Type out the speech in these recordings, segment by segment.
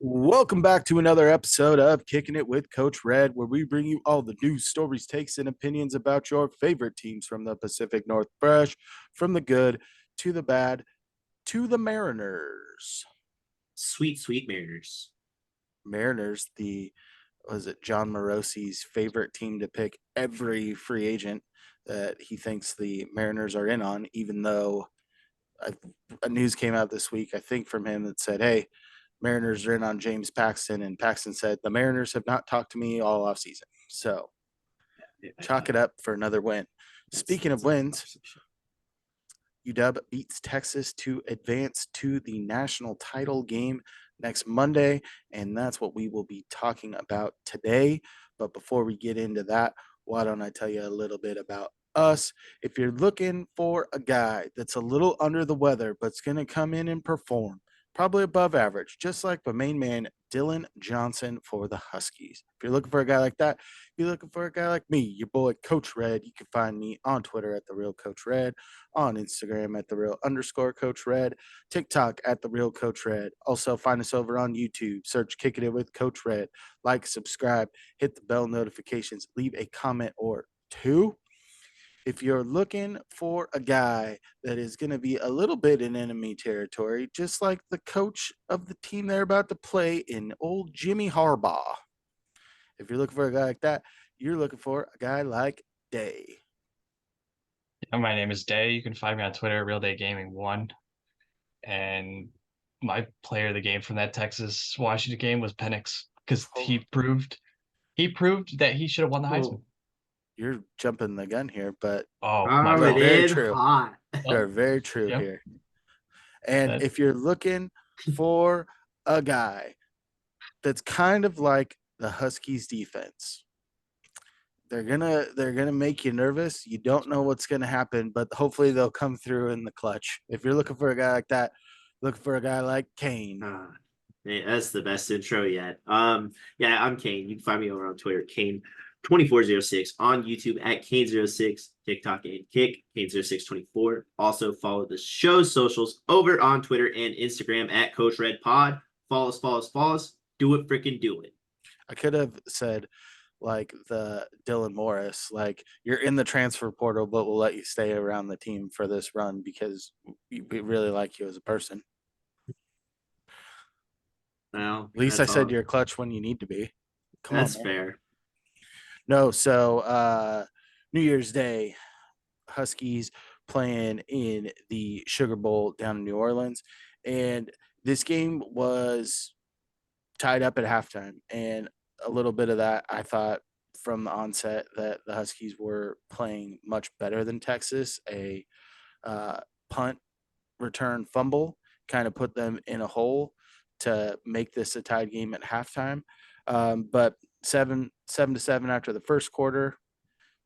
Welcome back to another episode of Kicking It with Coach Red, where we bring you all the news, stories, takes, and opinions about your favorite teams from the Pacific Northwest, from the good to the bad to the Mariners. Sweet, sweet Mariners. Mariners, was it John Morosi's favorite team to pick every free agent that he thinks the Mariners are in on, even though a news came out this week, I think from him, that said, hey, Mariners are in on James Paxton, and Paxton said the Mariners have not talked to me all offseason. So chalk it up for another win. Speaking of wins, UW beats Texas to advance to the national title game next Monday, and that's what we will be talking about today. But before we get into that, why don't I tell you a little bit about us? If you're looking for a guy that's a little under the weather but's going to come in and perform, probably above average, just like the main man, Dylan Johnson for the Huskies. If you're looking for a guy like that, if you're looking for a guy like me, your boy Coach Red, you can find me on Twitter at the real Coach Red, on Instagram at the real underscore Coach Red, TikTok at the real Coach Red. Also find us over on YouTube. Search Kicking It with Coach Red. Like, subscribe, hit the bell notifications, leave a comment or two. If you're looking for a guy that is going to be a little bit in enemy territory, just like the coach of the team they're about to play in old Jimmy Harbaugh. If you're looking for a guy like that, you're looking for a guy like Day. My name is Day. You can find me on Twitter, Real Day Gaming 1. And my player of the game from that Texas Washington game was Penix because Oh, he proved that he should have won the Heisman. Oh, you're jumping the gun here, but Oh, my you are coming fault. very in true. hot. You Well, are very true yeah, here. And that if you're looking for a guy that's kind of like the Huskies defense, they're gonna make you nervous. You don't know what's gonna happen, but hopefully they'll come through in the clutch. If you're looking for a guy like that, look for a guy like Kane. Man, that's the best intro yet. Yeah, I'm Kane. You can find me over on Twitter, Kane2406, on YouTube at Kane06, TikTok and Kick, Kane0624. Also follow the show's socials over on Twitter and Instagram at Coach Red Pod. Follow us, follow us, follow us. Do it, freaking do it. I could have said like the Dylan Morris, like you're in the transfer portal, but we'll let you stay around the team for this run because we really like you as a person. Well, At least I that's said all. you're clutch when you need to be. Come on, That's man. fair. No, so New Year's Day, Huskies playing in the Sugar Bowl down in New Orleans. And this game was tied up at halftime. And a little bit of that, I thought from the onset that the Huskies were playing much better than Texas. A punt return fumble kind of put them in a hole to make this a tied game at halftime. But seven to seven after the first quarter,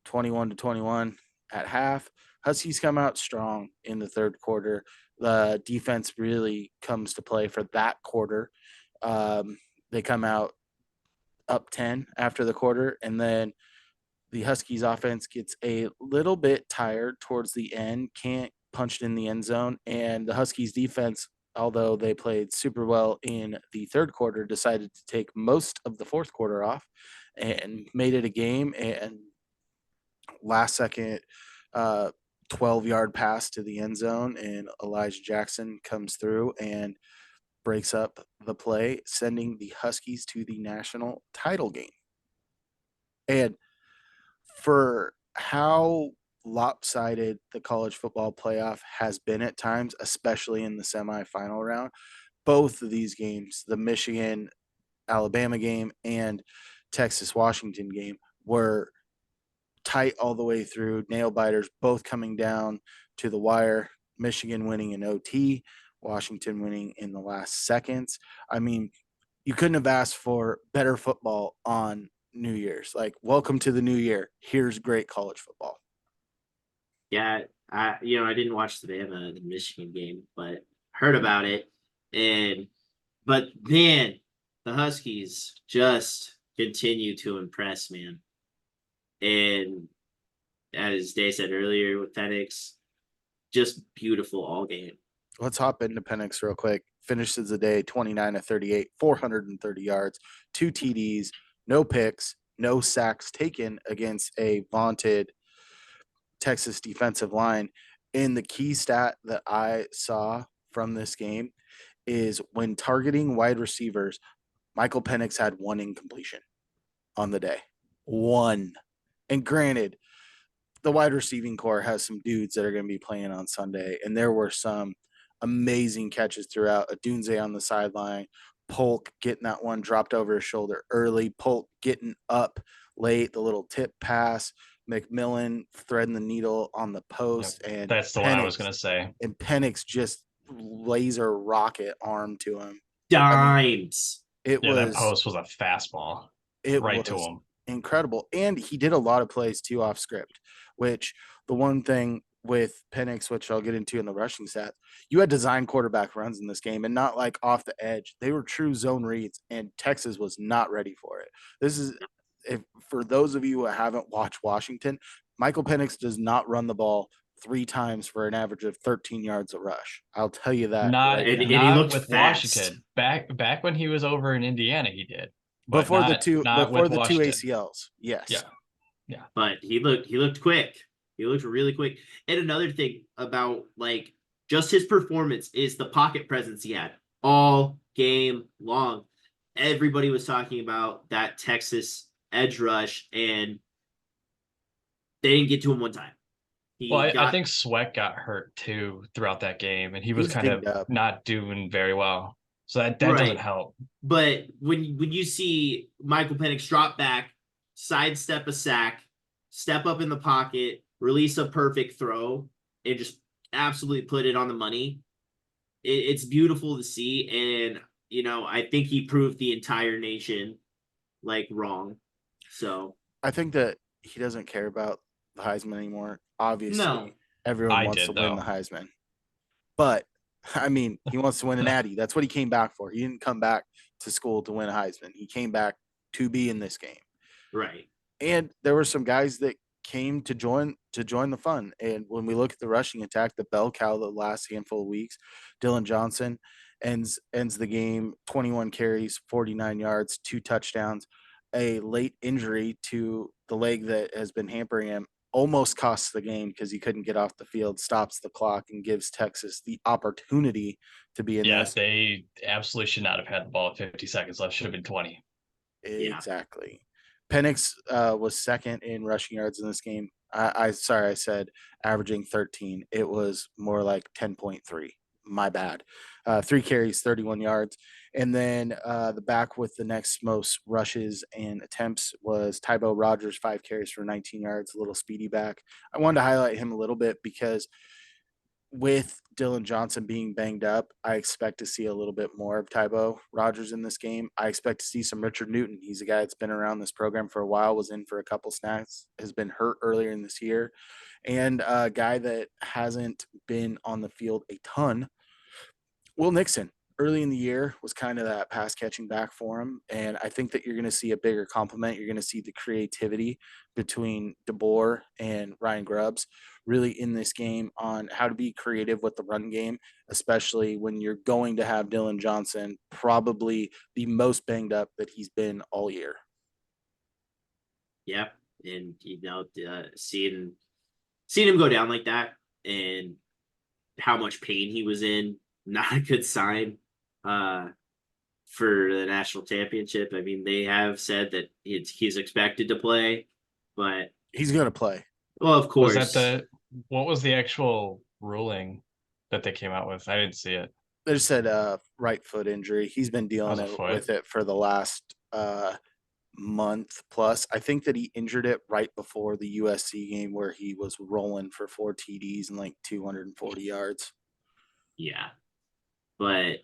21-21 at half. Huskies come out strong in the third quarter. The defense really comes to play for that quarter. They come out up 10 after the quarter, and then the Huskies offense gets a little bit tired towards the end, can't punch it in the end zone, and the Huskies defense, although they played super well in the third quarter, decided to take most of the fourth quarter off and made it a game. And last second 12-yard pass to the end zone, and Elijah Jackson comes through and breaks up the play, sending the Huskies to the national title game. And for how lopsided the college football playoff has been at times, especially in the semifinal round, both of these games, the Michigan Alabama game and Texas Washington game, were tight all the way through, nail biters, both coming down to the wire. Michigan winning in OT, Washington winning in the last seconds. I mean, you couldn't have asked for better football on New Year's. Like, welcome to the new year. Here's great college football. Yeah, I didn't watch the Michigan game, but heard about it. And but man, the Huskies just continue to impress, man. And as Day said earlier with Penix, just beautiful all game. Let's hop into Penix real quick. finishes the day 29 of 38, 430 yards, 2 TDs, no picks, no sacks taken against a vaunted Texas defensive line. And the key stat that I saw from this game is when targeting wide receivers, Michael Penix had 1 incompletion on the day. 1. And granted, the wide receiving core has some dudes that are going to be playing on Sunday, and there were some amazing catches throughout. Adunze on the sideline, Polk getting that one dropped over his shoulder early, Polk getting up late, the little tip pass, McMillan threading the needle on the post, and That's the one I was gonna say. And Penix just laser rocket arm to him. Dimes. It Yeah, that was post was a fastball right to him. incredible. And he did a lot of plays too off script, which the one thing with Penix, which I'll get into in the rushing stats, you had design quarterback runs in this game and not like off the edge. They were true zone reads, and Texas was not ready for it. This is, if for those of you who haven't watched Washington, Michael Penix does not run the ball 3 times for an average of 13 yards a rush. I'll tell you that Not right And now. he not looked with fast. Washington. Back when he was over in Indiana, he did. But Before the not with two Washington. ACLs. Yes. Yeah. But he looked quick. He looked really quick. And another thing about like just his performance is the pocket presence he had all game long. Everybody was talking about that Texas edge rush, and they didn't get to him one time. Well, I think Sweat got hurt too throughout that game, and he was kind of up. not doing very well. So that Right. doesn't help. But when you see Michael Penix drop back, sidestep a sack, step up in the pocket, release a perfect throw, and just absolutely put it on the money, it's beautiful to see. And I think he proved the entire nation like wrong. So I think that he doesn't care about the Heisman anymore. Obviously, no, everyone I wants did, to win though. the Heisman. But I mean, he wants to win a natty. That's what he came back for. He didn't come back to school to win a Heisman. He came back to be in this game. right. And there were some guys that came to join the fun. And when we look at the rushing attack, the bell cow the last handful of weeks, Dylan Johnson ends the game 21 carries, 49 yards, 2 touchdowns. A late injury to the leg that has been hampering him almost costs the game because he couldn't get off the field, stops the clock, and gives Texas the opportunity to be in this. They absolutely should not have had the ball at 50 seconds left. Should have been 20. Exactly. Penix was second in rushing yards in this game. I said averaging 13. It was more like 10.3. My bad. 3 carries, 31 yards. And then the back with the next most rushes and attempts was Tybo Rogers, 5 carries for 19 yards, a little speedy back. I wanted to highlight him a little bit because with Dylan Johnson being banged up, I expect to see a little bit more of Tybo Rogers in this game. I expect to see some Richard Newton. He's a guy that's been around this program for a while, was in for a couple snaps, has been hurt earlier in this year, and a guy that hasn't been on the field a ton, Will Nixon. Early in the year was kind of that pass catching back for him. And I think that you're going to see a bigger complement. You're going to see the creativity between DeBoer and Ryan Grubbs really in this game on how to be creative with the run game, especially when you're going to have Dylan Johnson probably the most banged up that he's been all year. Yep. And, seeing him go down like that and how much pain he was in, not a good sign for the national championship. I mean, they have said that he's expected to play, but he's going to play. Well, of course. What was the actual ruling that they came out with? I didn't see it. They just said right foot injury. He's been dealing with it for the last month plus. I think that he injured it right before the USC game where he was rolling for 4 TDs and like 240 yards. Yeah. But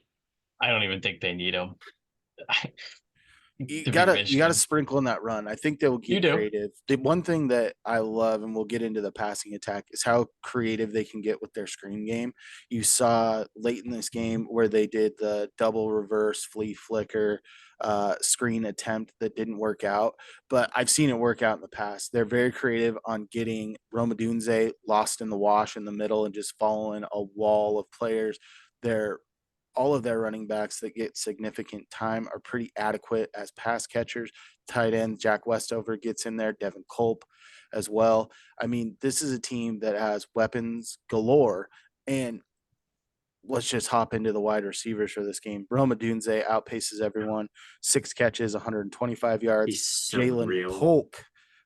I don't even think they need him. You gotta sprinkle in that run. I think they will get creative. The one thing that I love, and we'll get into the passing attack, is how creative they can get with their screen game. You saw late in this game where they did the double reverse flea flicker screen attempt that didn't work out, but I've seen it work out in the past. They're very creative on getting Rome Odunze lost in the wash in the middle and just following a wall of players. They're all of their running backs that get significant time are pretty adequate as pass catchers. Tight end Jack Westover gets in there, Devin Culp as well. I mean, this is a team that has weapons galore. And let's just hop into the wide receivers for this game. Roma Dunze outpaces everyone, 6 catches, 125 yards. He's so Jalen real. Polk,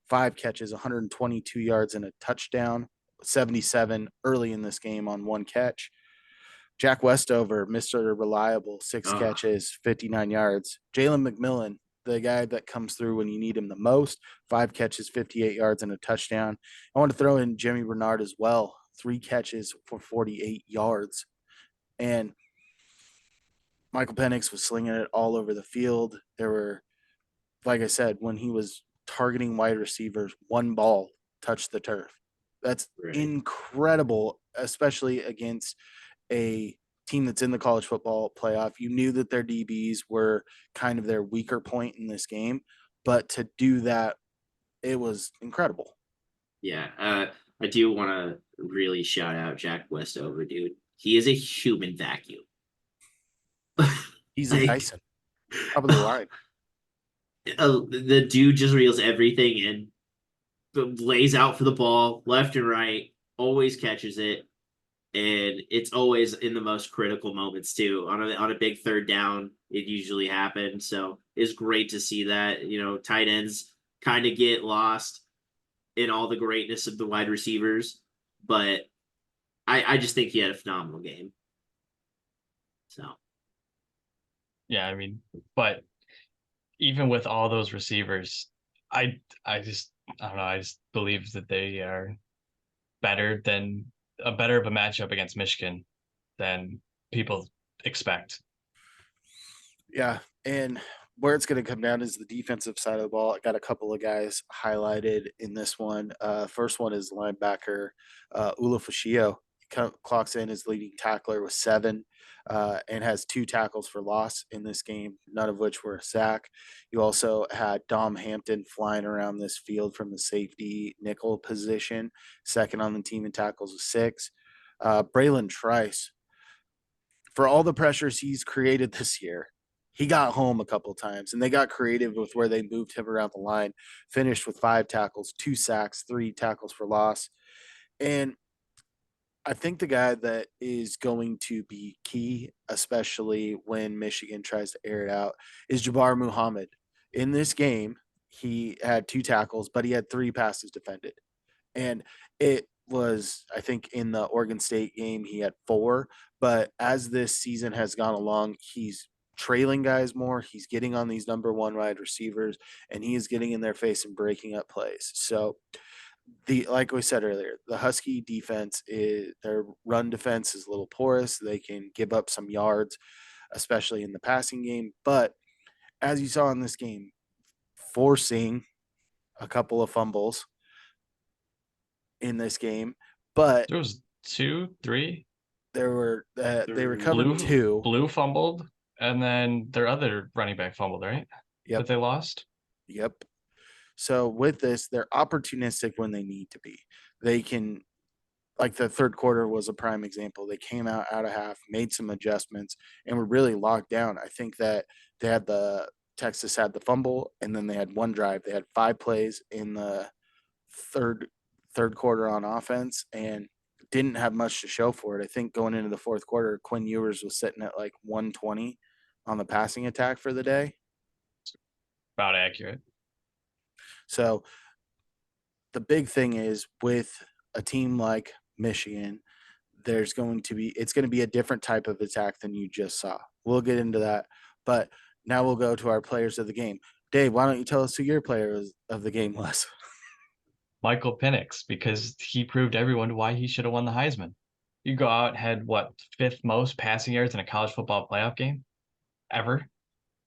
5 catches, 122 yards and a touchdown, 77 early in this game on 1 catch. Jack Westover, Mr. Reliable, 6 catches, 59 yards. Jalen McMillan, the guy that comes through when you need him the most, 5 catches, 58 yards and a touchdown. I want to throw in Jimmy Bernard as well, 3 catches for 48 yards. And Michael Penix was slinging it all over the field. There were, like I said, when he was targeting wide receivers, one ball touched the turf. That's Right. incredible, especially against a team that's in the college football playoff. You knew that their DBs were kind of their weaker point in this game, but to do that, it was incredible. Yeah. I do want to really shout out Jack Westover, dude. He is a human vacuum. He's a Like, Dyson, top of the line. The dude just reels everything in, lays out for the ball left and right, always catches it, and it's always in the most critical moments too. On a big third down, it usually happens. So it's great to see that. You know, tight ends kind of get lost in all the greatness of the wide receivers, but I just think he had a phenomenal game. So Yeah, I mean, but even with all those receivers, I just I don't know, I just believe that they are better of a matchup against Michigan than people expect. Yeah, and where it's going to come down is the defensive side of the ball. I got a couple of guys highlighted in this one. First one is linebacker Ula Fushio. Clocks in as leading tackler with 7 and has 2 tackles for loss in this game, none of which were a sack. You also had Dom Hampton flying around this field from the safety nickel position, second on the team in tackles with 6. Braylon Trice, for all the pressures he's created this year, he got home a couple times, and they got creative with where they moved him around the line. Finished with 5 tackles, 2 sacks, 3 tackles for loss. And I think the guy that is going to be key, especially when Michigan tries to air it out, is Jabbar Muhammad. In this game, he had 2 tackles, but he had 3 passes defended. And it was, I think, in the Oregon State game, he had 4. But as this season has gone along, he's trailing guys more. He's getting on these number 1 wide receivers, and he is getting in their face and breaking up plays. So like we said earlier, the Husky defense is their run defense is a little porous. They can give up some yards, especially in the passing game. But as you saw in this game, forcing a couple of fumbles in this game, but There was 2, 3. there were they recovered Blue 2. Blue fumbled, and then their other running back fumbled, right? Yep. That they lost. Yep. So with this, they're opportunistic when they need to be. They can, like the third quarter was a prime example. They came out of half, made some adjustments, and were really locked down. I think that Texas had the fumble, and then they had one drive. They had 5 plays in the third quarter on offense, and didn't have much to show for it. I think going into the fourth quarter, Quinn Ewers was sitting at like 120 on the passing attack for the day. About accurate. So the big thing is with a team like Michigan, it's going to be a different type of attack than you just saw. We'll get into that, but now we'll go to our players of the game. Dave, why don't you tell us who your player of the game was? Michael Penix, because he proved everyone why he should have won the Heisman. You go out and had what, 5th most passing yards in a college football playoff game ever.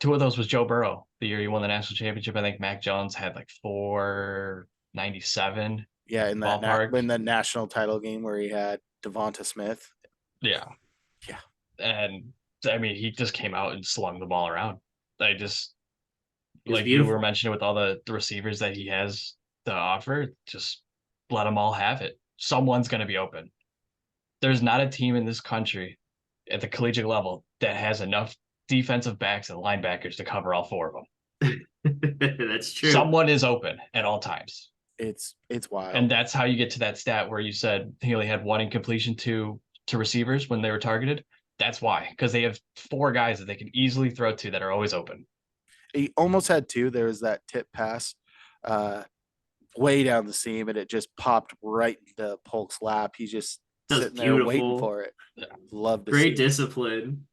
2 of those was Joe Burrow the year he won the national championship. I think Mac Jones had like 497. Yeah, in that Ballpark. in the national title game where he had Devonta Smith. Yeah. Yeah. And I mean, he just came out and slung the ball around. I just, it was like beautiful. you were mentioning with all the receivers that he has to offer, just let them all have it. Someone's going to be open. There's not a team in this country at the collegiate level that has enough defensive backs and linebackers to cover all four of them. That's true. Someone is open at all times. It's wild. And that's how you get to that stat where you said he only had one incompletion to receivers when they were targeted. That's why, because they have four guys that they can easily throw to that are always open. He almost had two. There was that tip pass way down the seam, and it just popped right into Polk's lap. He's just That's sitting there waiting beautiful. for it. Yeah. Love to Great see it. discipline.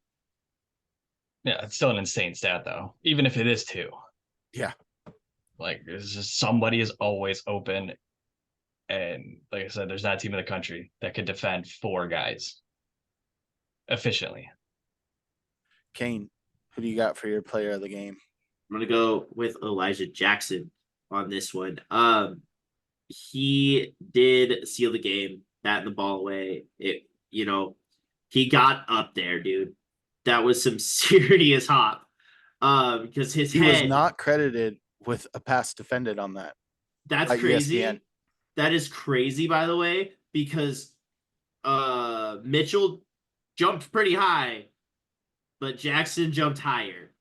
Yeah, it's still an insane stat though, even if it is two. Yeah. Like it's just somebody is always open. And like I said, there's not a team in the country that could defend four guys efficiently. Kane, who do you got for your player of the game? I'm gonna go with Elijah Jackson on this one. He did seal the game, batting the ball away. He got up there, dude. That was some serious hop. Because his He head was not credited with a pass defended on that. That's by crazy. ESPN. That is crazy, by the way, because Mitchell jumped pretty high, but Jackson jumped higher.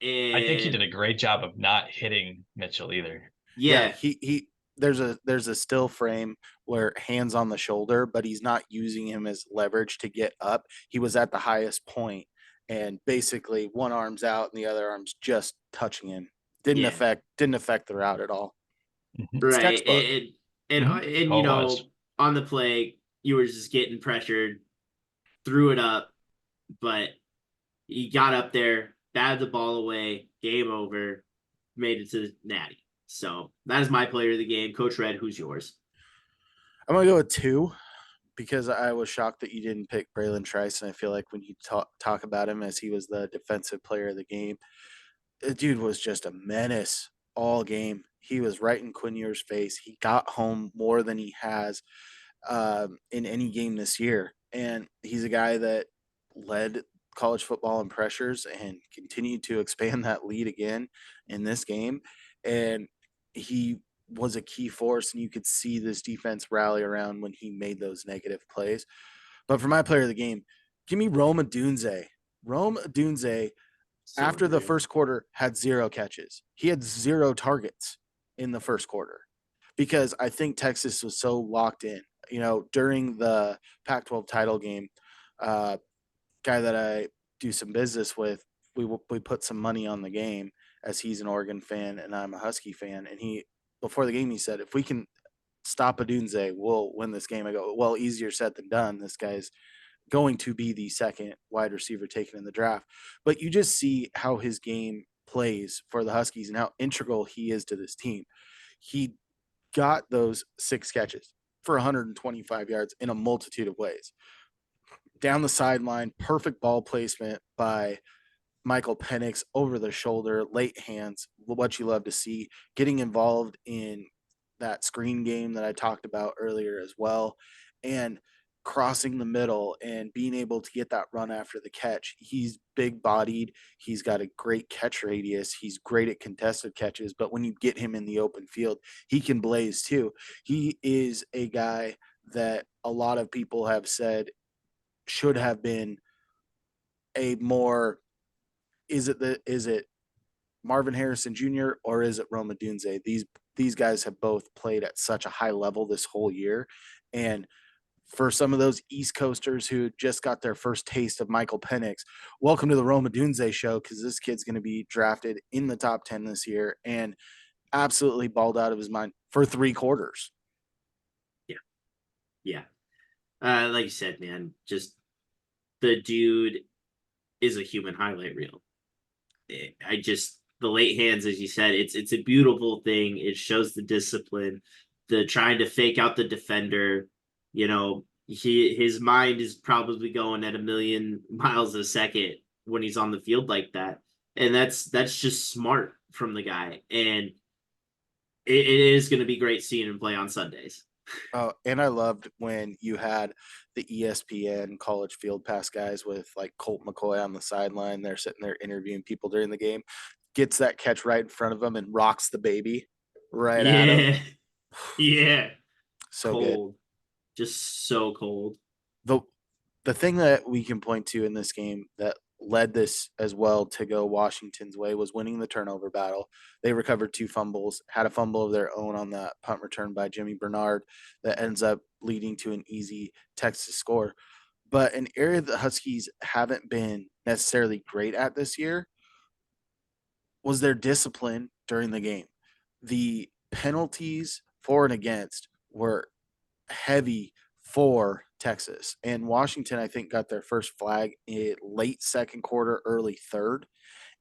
And I think he did a great job of not hitting Mitchell either. Yeah, he there's a still frame where hands on the shoulder, but he's not using him as leverage to get up. He was at the highest point and basically one arm's out and the other arm's just touching him. Didn't affect the route at all. right. And on the play, you were just getting pressured, threw it up, but he got up there, batted the ball away, game over, made it to Natty. So that is my player of the game. Coach Red, who's yours? I'm going to go with 2 because I was shocked that you didn't pick Braylon Trice. And I feel like when you talk about him as he was the defensive player of the game, the dude was just a menace all game. He was right in Quinn Ewers' face. He got home more than he has in any game this year. And he's a guy that led college football in pressures and continued to expand that lead again in this game. And he was a key force, and you could see this defense rally around when he made those negative plays. But for my player of the game, give me Rome Odunze. Rome Odunze, after the first quarter, had 0 catches. He had 0 targets in the first quarter because I think Texas was so locked in. During the Pac-12 title game, guy that I do some business with, we put some money on the game as he's an Oregon fan and I'm a Husky fan. And before the game, he said, if we can stop Odunze, we'll win this game. I go, well, easier said than done. This guy's going to be the second wide receiver taken in the draft. But you just see how his game plays for the Huskies and how integral he is to this team. He got those 6 catches for 125 yards in a multitude of ways. Down the sideline, perfect ball placement by Michael Penix, over the shoulder, late hands, what you love to see, getting involved in that screen game that I talked about earlier as well, and crossing the middle and being able to get that run after the catch. He's big bodied. He's got a great catch radius. He's great at contested catches, but when you get him in the open field, he can blaze too. He is a guy that a lot of people have said should have been a more, is it Marvin Harrison Jr. or is it Rome Odunze? These guys have both played at such a high level this whole year. And for some of those East Coasters who just got their first taste of Michael Penix, welcome to the Rome Odunze show, because this kid's going to be drafted in the top 10 this year and absolutely balled out of his mind for 3 quarters. Yeah. Like you said, man, just the dude is a human highlight reel. The late hands, as you said, it's a beautiful thing. It shows the discipline, the trying to fake out the defender. His mind is probably going at 1,000,000 miles a second when he's on the field like that. And that's just smart from the guy. And it is going to be great seeing him play on Sundays. Oh, and I loved when you had the ESPN college field pass guys with like Colt McCoy on the sideline. They're sitting there interviewing people during the game, gets that catch right in front of him and rocks the baby right at him. Yeah. So cold. Good. Just so cold. The thing that we can point to in this game that led this as well to go Washington's way was winning the turnover battle. They recovered 2 fumbles, had a fumble of their own on that punt return by Jimmy Bernard that ends up leading to an easy Texas score. But an area that Huskies haven't been necessarily great at this year was their discipline during the game. The penalties for and against were heavy for Texas. And Washington, I think, got their first flag in late second quarter, early third.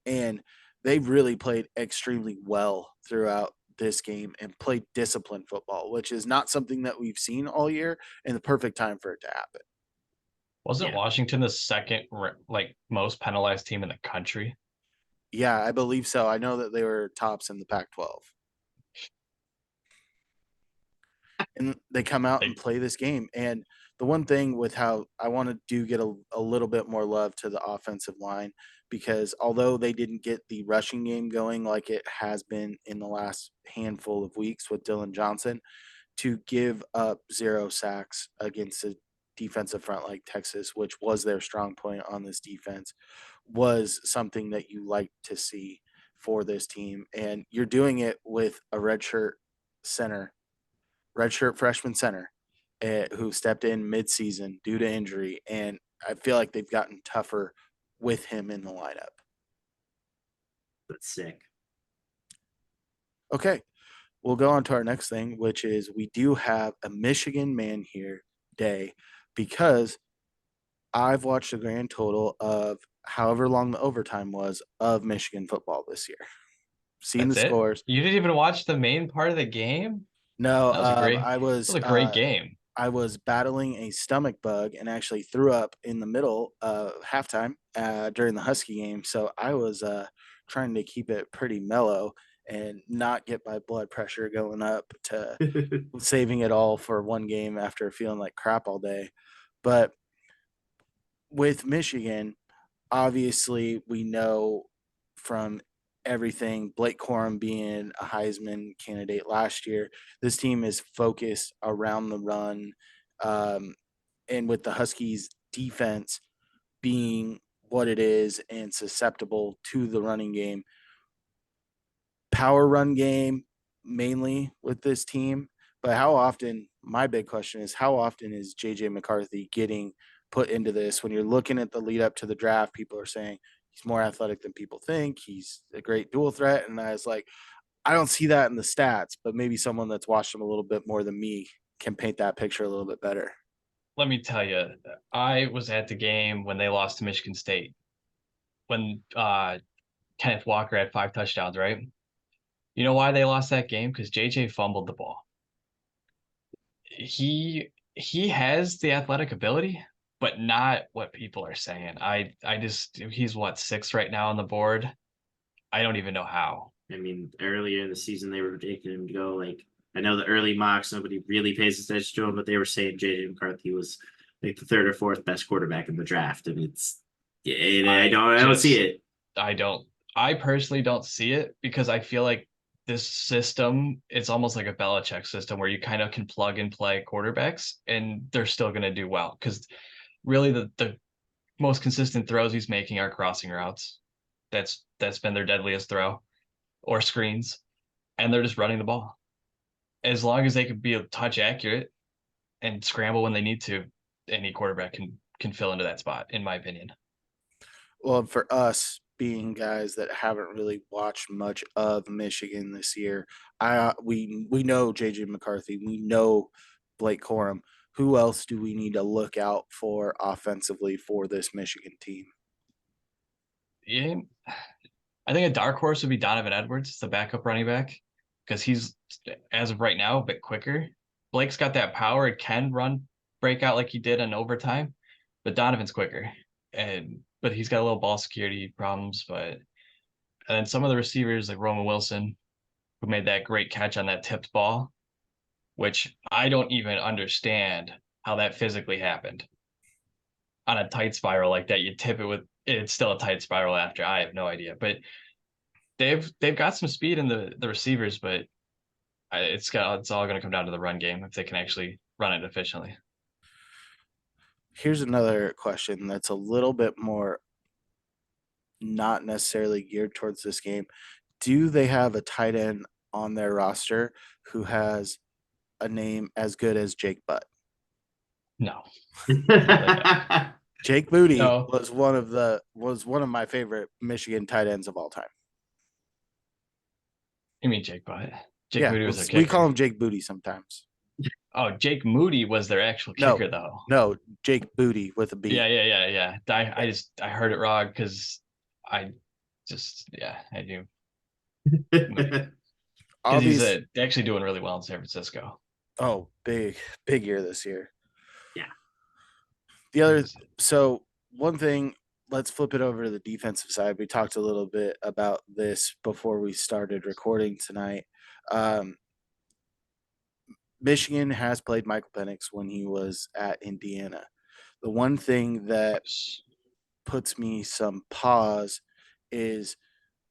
And they really played extremely well throughout this game and played disciplined football, which is not something that we've seen all year, and the perfect time for it to happen. Wasn't Yeah. Washington the second like most penalized team in the country? Yeah, I believe so. I know that they were tops in the Pac 12. And they come out and Like, play this game. And the one thing with how I want to do get a little bit more love to the offensive line, because although they didn't get the rushing game going like it has been in the last handful of weeks with Dylan Johnson, to give up 0 sacks against a defensive front like Texas, which was their strong point on this defense, was something that you like to see for this team. And you're doing it with a redshirt freshman center who stepped in midseason due to injury. And I feel like they've gotten tougher with him in the lineup. That's sick. Okay, we'll go on to our next thing, which is we do have a Michigan Man Here day because I've watched a grand total of however long the overtime was of Michigan football this year. Seen the that's it? scores. You didn't even watch the main part of the game? No, That was a great I that was a great game. I was battling a stomach bug and actually threw up in the middle of halftime during the Husky game. So I was trying to keep it pretty mellow and not get my blood pressure going up to saving it all for one game after feeling like crap all day. But with Michigan, obviously, we know from everything, Blake Corum being a Heisman candidate last year, this team is focused around the run. Um, and with the Huskies' defense being what it is and susceptible to the running game, power run game mainly with this team. But how often, my big question is, how often is JJ McCarthy getting put into this? When you're looking at the lead up to the draft, people are saying he's more athletic than people think. He's a great dual threat. And I was like, I don't see that in the stats, but maybe someone that's watched him a little bit more than me can paint that picture a little bit better. Let me tell you, I was at the game when they lost to Michigan State. When Kenneth Walker had 5 touchdowns, right? You know why they lost that game? Because JJ fumbled the ball. He has the athletic ability, but not what people are saying. I just he's what, 6th right now on the board. I don't even know how. I mean, earlier in the season, they were predicting him to go. Like, I know the early mocks, nobody really pays attention to him, but they were saying JJ McCarthy was like the 3rd or 4th best quarterback in the draft. And it's, yeah, I don't see it. I don't I personally don't see it because I feel like this system, it's almost like a Belichick system where you kind of can plug and play quarterbacks and they're still going to do well. Because really the most consistent throws he's making are crossing routes. That's been their deadliest throw, or screens, and they're just running the ball. As long as they can be a touch accurate and scramble when they need to, any quarterback can fill into that spot, in my opinion. Well, for us being guys that haven't really watched much of Michigan this year, we know JJ McCarthy, we know Blake Corum. Who else do we need to look out for offensively for this Michigan team? Yeah, I think a dark horse would be Donovan Edwards, the backup running back, because he's, as of right now, a bit quicker. Blake's got that power, can run breakout like he did in overtime, but Donovan's quicker. But he's got a little ball security problems. But and then some of the receivers like Roman Wilson, who made that great catch on that tipped ball, which I don't even understand how that physically happened. On a tight spiral like that, you tip it with, it's still a tight spiral after. I have no idea. But they've got some speed in the receivers, but it's all going to come down to the run game if they can actually run it efficiently. Here's another question that's a little bit more not necessarily geared towards this game. Do they have a tight end on their roster who has a name as good as Jake Butt? No. Jake Booty No. was one of my favorite Michigan tight ends of all time. You mean Jake Butt? Jake Yeah, Moody was their we call kicker. him Jake Booty sometimes. Oh, Jake Moody was their actual No, kicker, though. no, Jake Booty with a B. Yeah. I heard it wrong because I I do. Because he's Obvious. actually doing really well in San Francisco. Oh, big year this year. Yeah. The other, so one thing, let's flip it over to the defensive side. We talked a little bit about this before we started recording tonight. Michigan has played Michael Penix when he was at Indiana. The one thing that puts me some pause is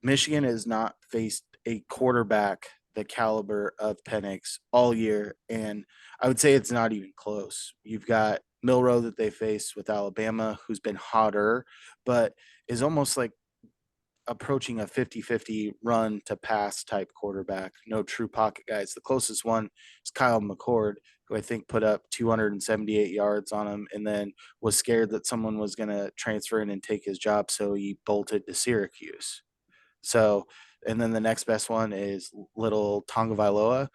Michigan has not faced a quarterback the caliber of Penix all year, and I would say it's not even close. You've got Milrow that they faced with Alabama, who's been hotter, but is almost like approaching a 50-50 run to pass type quarterback. No true pocket guys. The closest one is Kyle McCord, who I think put up 278 yards on him and then was scared that someone was going to transfer in and take his job, so he bolted to Syracuse. So, and then the next best one is little Tonga Vailoa.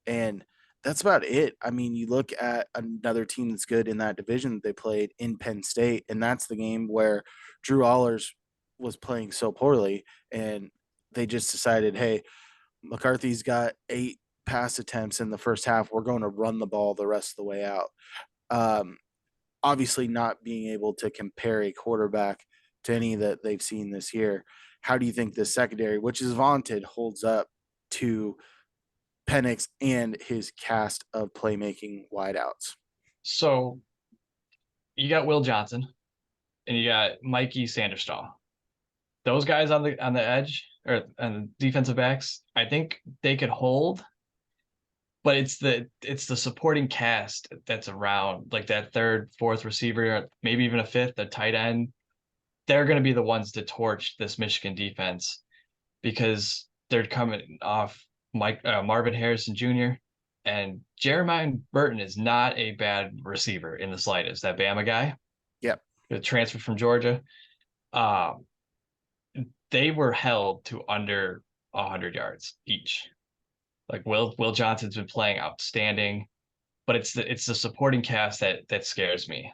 And that's about it. I mean, you look at another team that's good in that division that they played in Penn State, and that's the game where Drew Allers was playing so poorly, and they just decided, hey, McCarthy's got 8 pass attempts in the first half. We're going to run the ball the rest of the way out. Um, Obviously, not being able to compare a quarterback to any that they've seen this year. How do you think this secondary, which is vaunted, holds up to Penix and his cast of playmaking wideouts? So you got Will Johnson and you got Mikey Sanderstall. Those guys on the edge or on the defensive backs, I think they could hold, but it's the supporting cast that's around, like that third, fourth receiver, maybe even a fifth, the tight end. They're going to be the ones to torch this Michigan defense because they're coming off Marvin Harrison Jr. and Jeremiah Burton is not a bad receiver in the slightest. That Bama guy, Yep. the transfer from Georgia, um, they were held to under 100 yards each. Like Will Johnson's been playing outstanding, but it's the supporting cast that scares me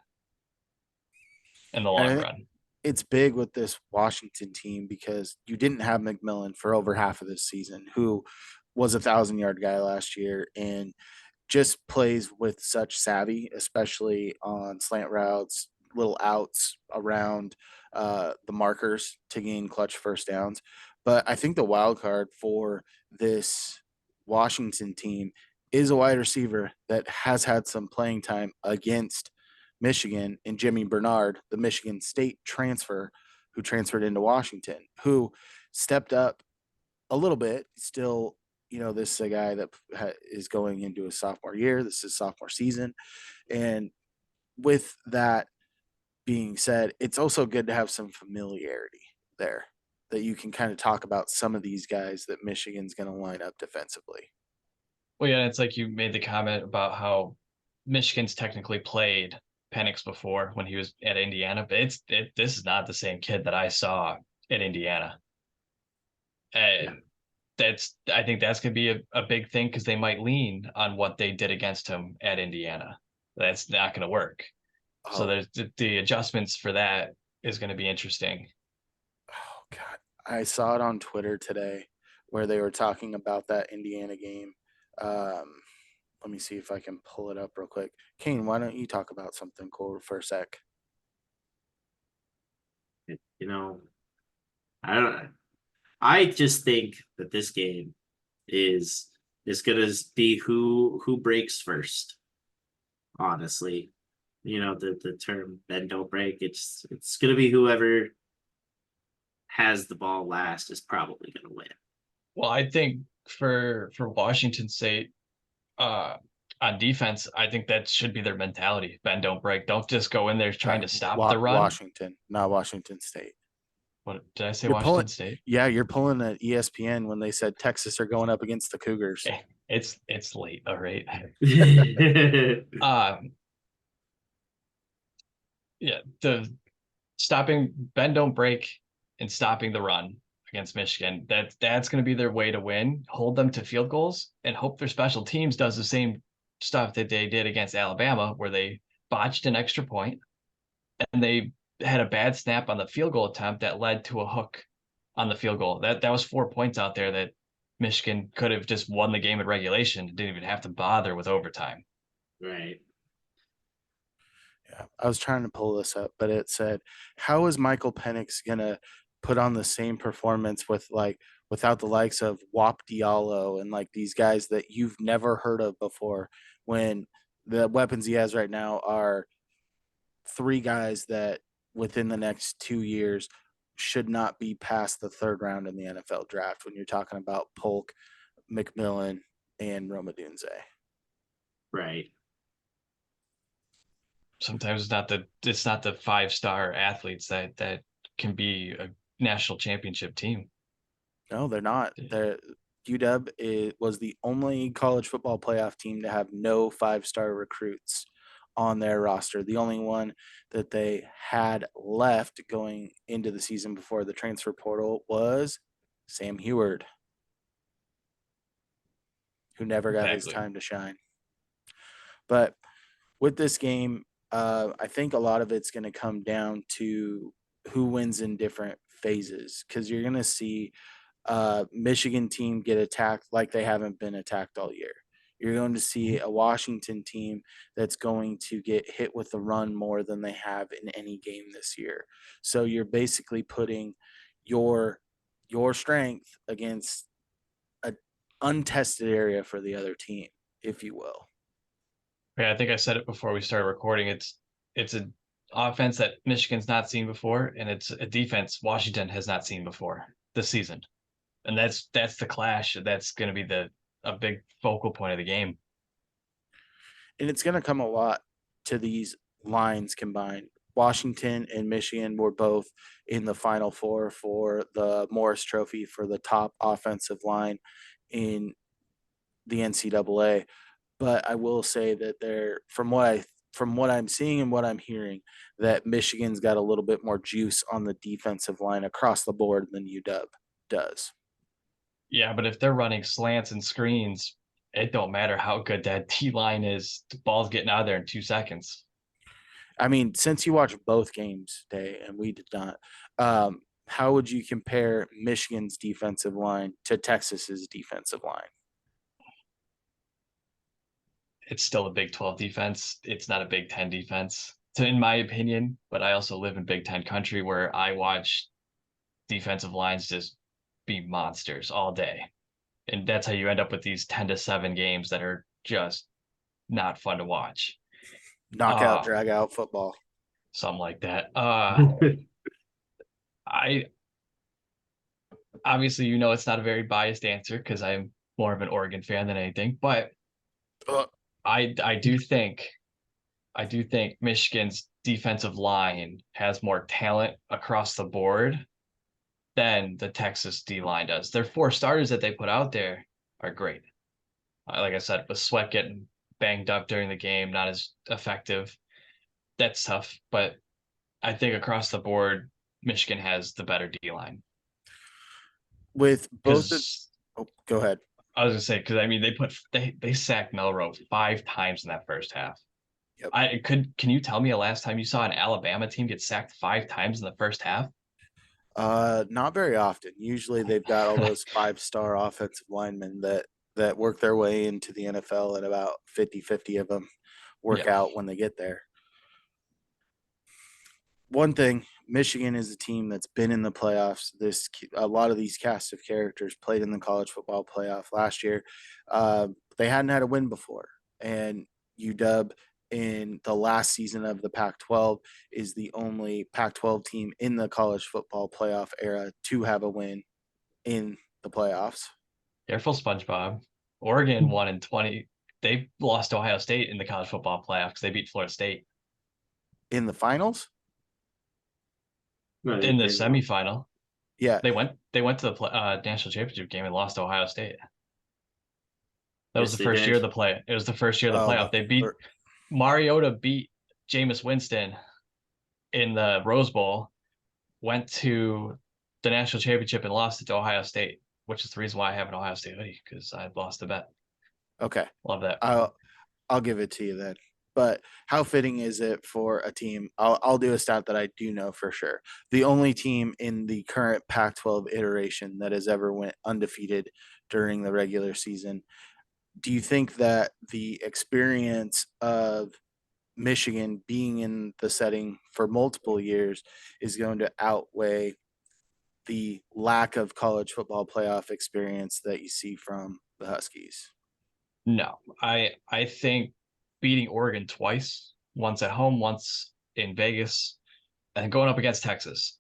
in the And I long think run. it's big with this Washington team because you didn't have McMillan for over half of this season, who was 1,000-yard guy last year and just plays with such savvy, especially on slant routes, little outs around the markers to gain clutch first downs. But I think the wild card for this Washington team is a wide receiver that has had some playing time against Michigan and Jimmy Bernard, the Michigan State transfer who transferred into Washington, who stepped up a little bit. Still, this is a guy that is going into his sophomore year. This is sophomore season. And with that being said, it's also good to have some familiarity there that you can kind of talk about some of these guys that Michigan's going to line up defensively. Well, yeah, it's like you made the comment about how Michigan's technically played Penix before when he was at Indiana, but this is not the same kid that I saw at Indiana. And I think that's going to be a big thing because they might lean on what they did against him at Indiana. That's not going to work. So Oh, there's the adjustments for that is going to be interesting. oh God. I saw it on Twitter today where they were talking about that Indiana game. Um, Let me see if I can pull it up real quick. Kane, why don't you talk about something cool for a sec? You know, I don't. I just think that this game is gonna be who breaks first. Honestly, the term "bend don't break." It's gonna be whoever has the ball last is probably gonna win. Well, I think for Washington State, uh, on defense, I think that should be their mentality. Bend, don't break. Don't just go in there trying to stop the run. Washington, not Washington State. What did I say? You're Washington pulling, State. yeah, you're pulling at ESPN when they said Texas are going up against the Cougars. It's late. All right. Right. Yeah. The stopping bend don't break and stopping the run against Michigan. That's going to be their way to win. Hold them to field goals and hope their special teams does the same stuff that they did against Alabama, where they botched an extra point and they had a bad snap on the field goal attempt that led to a hook on the field goal. That was 4 points out there that Michigan could have just won the game in regulation. Didn't even have to bother with overtime. Yeah, I was trying to pull this up, but it said, "How is Michael Penix gonna put on the same performance with without the likes of Wap Diallo and like these guys that you've never heard of before? When the weapons he has right now are three guys that within the next 2 years should not be past the third round in the NFL draft. When you're talking about Polk, McMillan, and Romadunze." Right. Sometimes it's not the 5-star athletes that can be a national championship team. No, they're not. Was the only college football playoff team to have no 5-star recruits on their roster. The only one that they had left going into the season before the transfer portal was Sam Heward, who never got his Exactly. time to shine. But with this game, I think a lot of it's going to come down to who wins in different phases, because you're going to see Michigan team get attacked like they haven't been attacked all year. You're going to see a Washington team that's going to get hit with the run more than they have in any game this year. So you're basically putting your strength against a untested area for the other team, if you will. Yeah, I think I said it before we started recording. It's an offense that Michigan's not seen before, and it's a defense Washington has not seen before this season. And that's the clash. That's going to be a big focal point of the game. And it's going to come a lot to these lines combined. Washington and Michigan were both in the Final Four for the Morris Trophy for the top offensive line in the NCAA. But I will say that from what I'm seeing and what I'm hearing, that Michigan's got a little bit more juice on the defensive line across the board than UW does. Yeah, but if they're running slants and screens, it don't matter how good that D line is. The ball's getting out of there in 2 seconds. I mean, since you watched both games, Day, and we did not, how would you compare Michigan's defensive line to Texas's defensive line? It's still a Big 12 defense. It's not a Big 10 defense, in my opinion. But I also live in Big 10 country where I watch defensive lines just be monsters all day. And that's how you end up with these 10-7 games that are just not fun to watch. Knockout, drag out football. Something like that. I obviously, it's not a very biased answer because I'm more of an Oregon fan than anything, but Uh, I do think Michigan's defensive line has more talent across the board than the Texas D line does. Their 4 starters that they put out there are great. Like I said, with Sweat getting banged up during the game, not as effective. That's tough, but I think across the board, Michigan has the better D line. With both of, Because go ahead. I was gonna say, because I mean they sacked Melrose 5 times in that first half. Yep. Can you tell me the last time you saw an Alabama team get sacked 5 times in the first half? Not very often. Usually they've got all those 5-star offensive linemen that work their way into the NFL, and about 50-50 of them work Yeah. out when they get there. One thing, Michigan is a team that's been in the playoffs. A lot of these cast of characters played in the college football playoff last year. They hadn't had a win before, and UW in the last season of the Pac-12 is the only Pac-12 team in the college football playoff era to have a win in the playoffs. Careful, SpongeBob. Oregon won in 20. They lost to Ohio State in the college football playoff because they beat Florida State In the finals? No, in the they won. semifinal. Yeah, They went to the national championship game and lost to Ohio State. That was Yes, the they first year did. of the play. It was the first year of the oh, playoff. They beat or- Mariota beat Jameis Winston in the Rose Bowl, went to the national championship and lost it to Ohio State, which is the reason why I have an Ohio State hoodie because I lost a bet. okay. Love that. I'll give it to you then. But how fitting is it for a team? I'll do a stat that I do know for sure. The only team in the current Pac-12 iteration that has ever went undefeated during the regular season. Do you think that the experience of Michigan being in the setting for multiple years is going to outweigh the lack of college football playoff experience that you see from the Huskies? No, I think beating Oregon twice, once at home, once in Vegas, and going up against Texas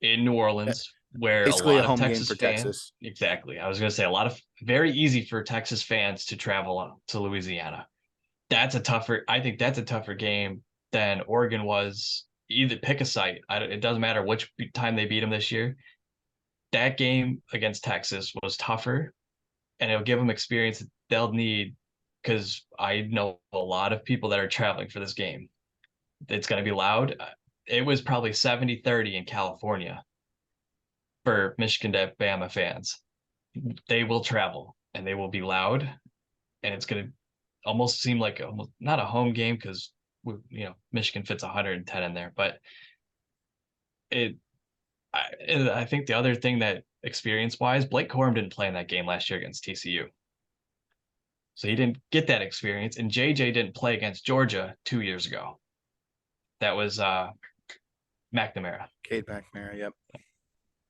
in New Orleans, where a Basically, a lot of home game Texas for fans, Texas. exactly. I was going to say a lot of very easy for Texas fans to travel to Louisiana. I think that's a tougher game than Oregon was. Either pick a site. It doesn't matter which time they beat them this year. That game against Texas was tougher, and it'll give them experience that they'll need because I know a lot of people that are traveling for this game. It's going to be loud. It was probably 70-30 in California for Michigan to Bama fans. They will travel and they will be loud, and it's going to almost seem like almost not a home game because Michigan fits 110 in there, but it. I think the other thing that experience wise, Blake Corum didn't play in that game last year against TCU. So he didn't get that experience. And JJ didn't play against Georgia 2 years ago. That was McNamara. Cade McNamara, yep.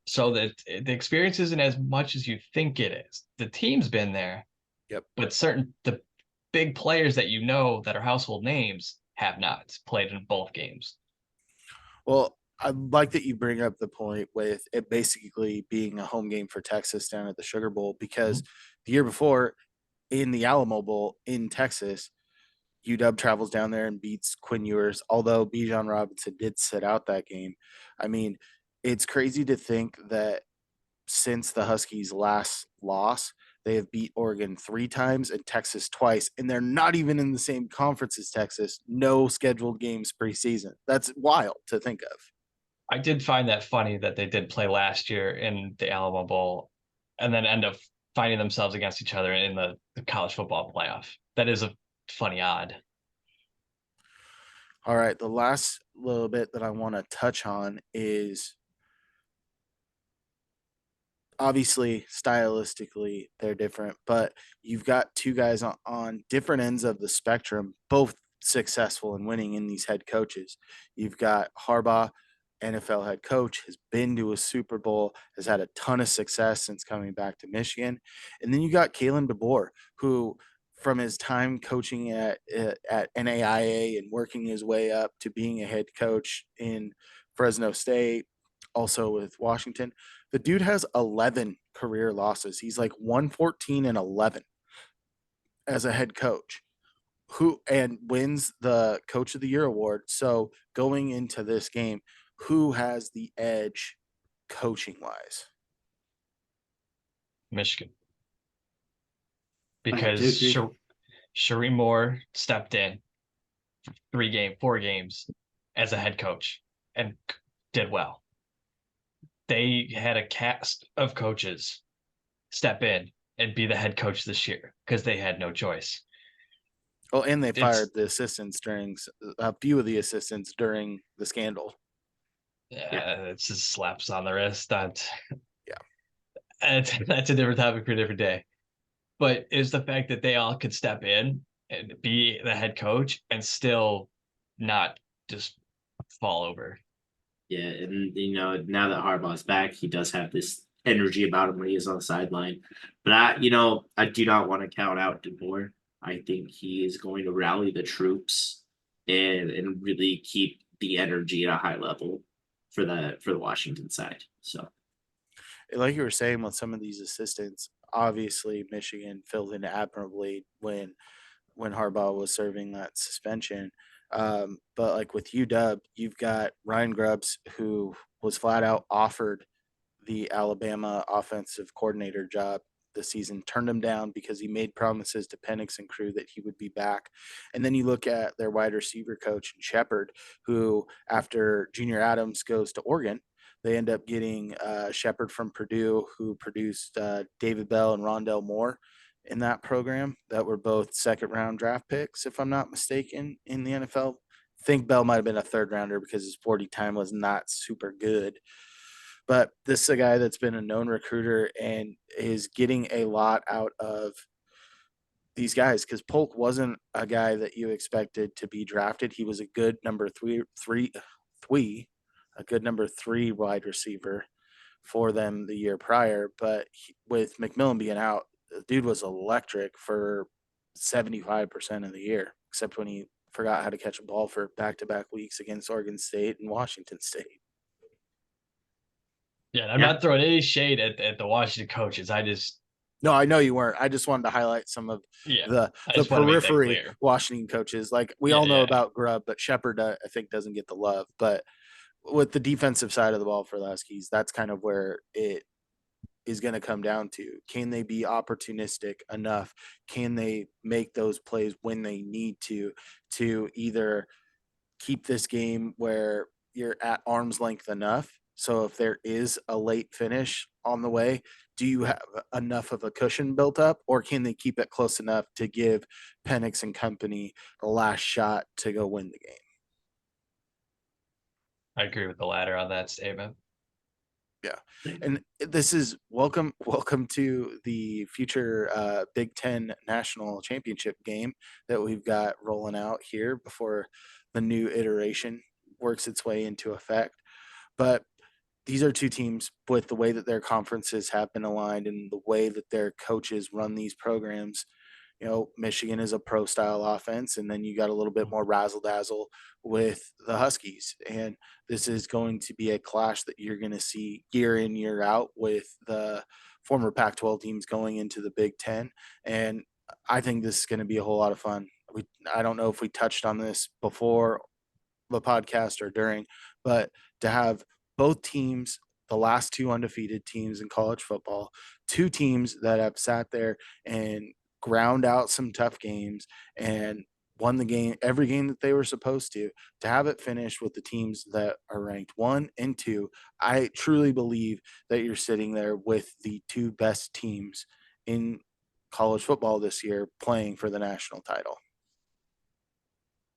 So that the experience isn't as much as you think it is. The team's been there, Yep. but the big players that you know that are household names have not played in both games. Well, I like that you bring up the point with it basically being a home game for Texas down at the Sugar Bowl because the year before in the Alamo Bowl in Texas, UW travels down there and beats Quinn Ewers, although Bijan Robinson did sit out that game. I mean, it's crazy to think that since the Huskies' last loss, they have beat Oregon 3 times and Texas twice, and they're not even in the same conference as Texas. No scheduled games preseason. That's wild to think of. I did find that funny that they did play last year in the Alamo Bowl and then end up finding themselves against each other in the college football playoff. That is a funny odd. All right, the last little bit that I want to touch on is obviously stylistically they're different, but you've got two guys on different ends of the spectrum, both successful and winning in these head coaches. You've got Harbaugh, NFL head coach, has been to a Super Bowl, has had a ton of success since coming back to Michigan. And then you got Kalen DeBoer, who from his time coaching at NAIA and working his way up to being a head coach in Fresno State, also with Washington, the dude has 11 career losses. He's like 114-11 as a head coach who and wins the coach of the year award. So going into this game, who has the edge coaching wise? Michigan. I have to Because agree. Sheree Moore stepped in for 4 games as a head coach and did well. They had a cast of coaches step in and be the head coach this year because they had no choice. Oh, and they It's fired the assistants during a few of the assistants during the scandal. Yeah. It's just slaps on the wrist. Yeah. That's a different topic for a different day. But it's the fact that they all could step in and be the head coach and still not just fall over. Yeah, and now that Harbaugh's back, he does have this energy about him when he is on the sideline. But I do not want to count out DeBoer. I think he is going to rally the troops and really keep the energy at a high level for the Washington side. So Like you were saying with some of these assistants, obviously Michigan filled in admirably when Harbaugh was serving that suspension. But like with UW, you've got Ryan Grubbs, who was flat out offered the Alabama offensive coordinator job this season, turned him down because he made promises to Penix and crew that he would be back. And then you look at their wide receiver coach, Shepard, who after Junior Adams goes to Oregon, they end up getting Shepard from Purdue, who produced David Bell and Rondell Moore in that program that were both second round draft picks, if I'm not mistaken, in the NFL. I think Bell might have been a third rounder because his 40 time was not super good. But this is a guy that's been a known recruiter and is getting a lot out of these guys because Polk wasn't a guy that you expected to be drafted. He was a good a good number three wide receiver for them the year prior. But with McMillan being out, the dude was electric for 75% of the year, except when he forgot how to catch a ball for back-to-back weeks against Oregon State and Washington State. Yeah, I'm Yeah. not throwing any shade at the Washington coaches. No, I know you weren't. I just wanted to highlight some of Yeah, the I just want to make that periphery clear. Washington coaches. Like we Yeah, all know yeah. about Grubb, but Shepard, I think, doesn't get the love. But with the defensive side of the ball for the Huskies, that's kind of where it is going to come down to. Can they be opportunistic enough? Can they make those plays when they need to either keep this game where you're at arm's length enough? So if there is a late finish on the way, do you have enough of a cushion built up, or can they keep it close enough to give Penix and company the last shot to go win the game? I agree with the latter on that statement. Yeah. And this is welcome to the future Big Ten national championship game that we've got rolling out here before the new iteration works its way into effect. But these are two teams with the way that their conferences have been aligned and the way that their coaches run these programs. You know, Michigan is a pro style offense, and then you got a little bit more razzle dazzle with the Huskies. And this is going to be a clash that you're going to see year in, year out with the former Pac 12 teams going into the Big Ten. And I think this is going to be a whole lot of fun. I don't know if we touched on this before the podcast or during, but to have both teams, the last two undefeated teams in college football, two teams that have sat there and ground out some tough games and won the game, every game that they were supposed to have it finished with the teams that are ranked 1 and 2. I truly believe that you're sitting there with the two best teams in college football this year playing for the national title.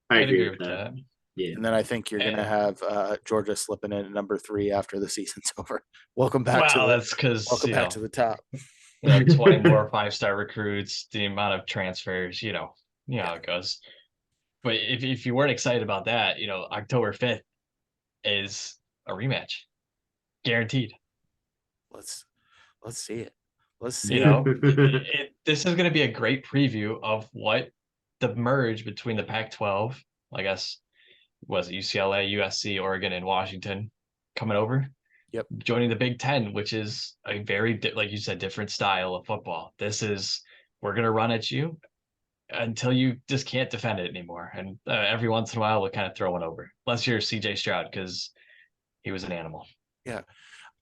I I'd agree with that. that. Yeah. And then I think you're going to have Georgia slipping in at number 3 after the season's over. Welcome back That's because to the top. 20 more 5-star recruits, the amount of transfers, you know how it goes. But if you weren't excited about that, October 5th is a rematch, guaranteed. Let's see it. Let's see You it. know, this is going to be a great preview of what the merge between the Pac-12, I guess, was it UCLA, USC, Oregon, and Washington coming over? Yep. Joining the Big Ten, which is a very, like you said, different style of football. We're going to run at you until you just can't defend it anymore. And every once in a while, we'll kind of throw one over, unless you're CJ Stroud, because he was an animal. Yeah.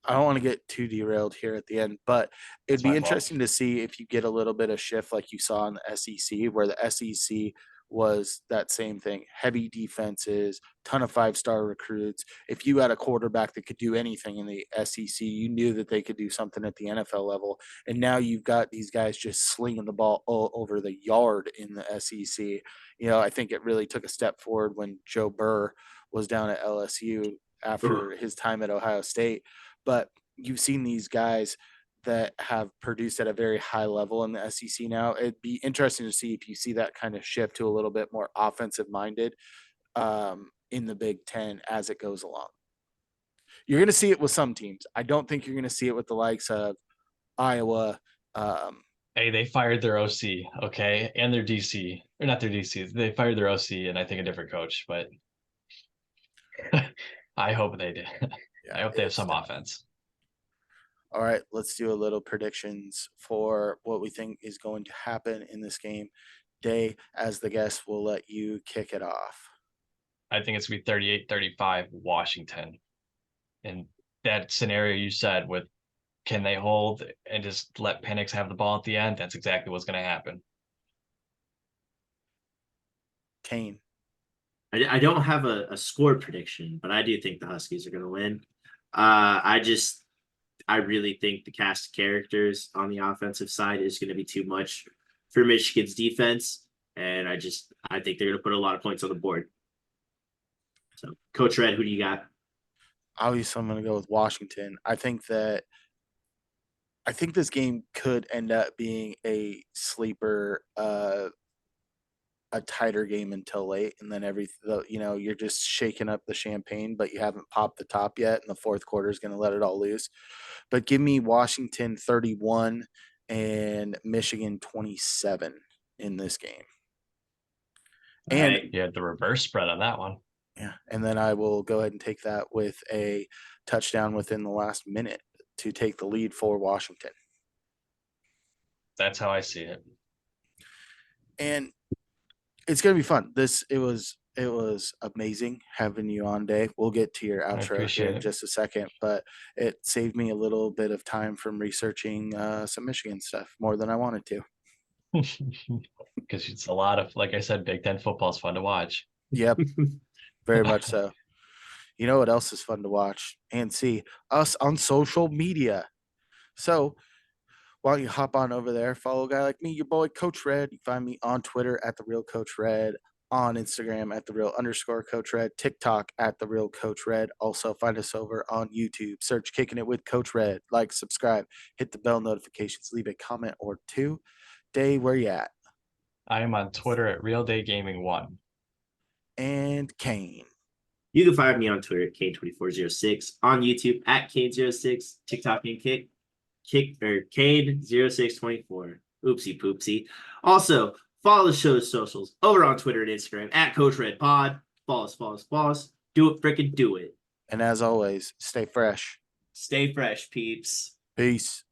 I don't want to get too derailed here at the end, but it'd be interesting to see if you get a little bit of shift like you saw in the SEC, where the SEC was that same thing, heavy defenses, ton of 5-star recruits. If you had a quarterback that could do anything in the SEC, you knew that they could do something at the NFL level. And now you've got these guys just slinging the ball all over the yard in the SEC. You know, I think it really took a step forward when Joe Burr was down at LSU after his time at Ohio State. But you've seen these guys that have produced at a very high level in the SEC now. It'd be interesting to see if you see that kind of shift to a little bit more offensive minded in the Big Ten as it goes along. You're going to see it with some teams. I don't think you're going to see it with the likes of Iowa. Hey, they fired their OC, okay, and their DC, or not their DC. They fired their OC, and I think a different coach. But I hope they did. I hope they have some offense. All right, let's do a little predictions for what we think is going to happen in this game. Day, as the guest, will let you kick it off. I think it's going to be 38-35 Washington. And that scenario you said with can they hold and just let Penix have the ball at the end? That's exactly what's going to happen. Kane. I don't have a score prediction, but I do think the Huskies are going to win. I really think the cast of characters on the offensive side is going to be too much for Michigan's defense, and I think they're going to put a lot of points on the board. So, Coach Red, who do you got? Obviously, I'm going to go with Washington. I think this game could end up being a sleeper, a tighter game until late, and then you're just shaking up the champagne, but you haven't popped the top yet, and the fourth quarter is going to let it all loose. But give me Washington 31 and Michigan 27 in this game. And you had the reverse spread on that one. Yeah, and then I will go ahead and take that with a touchdown within the last minute to take the lead for Washington. That's how I see it. And it's going to be fun. It was amazing having you on, Dave. We'll get to your outro here in just a second, but it saved me a little bit of time from researching some Michigan stuff more than I wanted to. Because it's a lot of, like I said, Big Ten football is fun to watch. Yep, very much so. You know what else is fun to watch and see? Us on social media. So why don't you hop on over there, follow a guy like me, your boy Coach Red. You find me on Twitter at the real Coach Red, on Instagram at the real _Coach Red, TikTok at the real Coach Red. Also find us over on YouTube. Search Kicking It with Coach Red. Like, subscribe, hit the bell notifications, leave a comment or two. Dave, where you at? I am on Twitter at Real Day Gaming 1. And Kane. You can find me on Twitter at Kane2406, on YouTube at Kane06, TikTok and Kane0624. Oopsie poopsie. Also, follow the show's socials over on Twitter and Instagram at Coach Red Pod. Follow us. Do it, frickin' do it. And as always, stay fresh. Stay fresh, peeps. Peace.